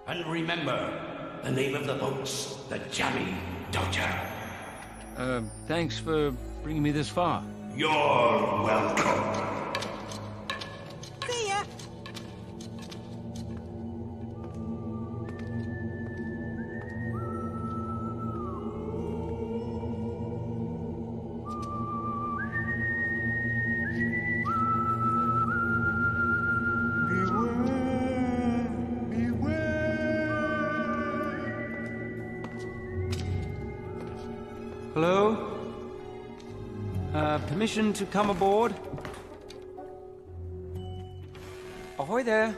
And remember, the name of the boat's the Jammy Dodger. Thanks for bringing me this far. You're welcome. See ya! Hello? Permission to come aboard? Ahoy there.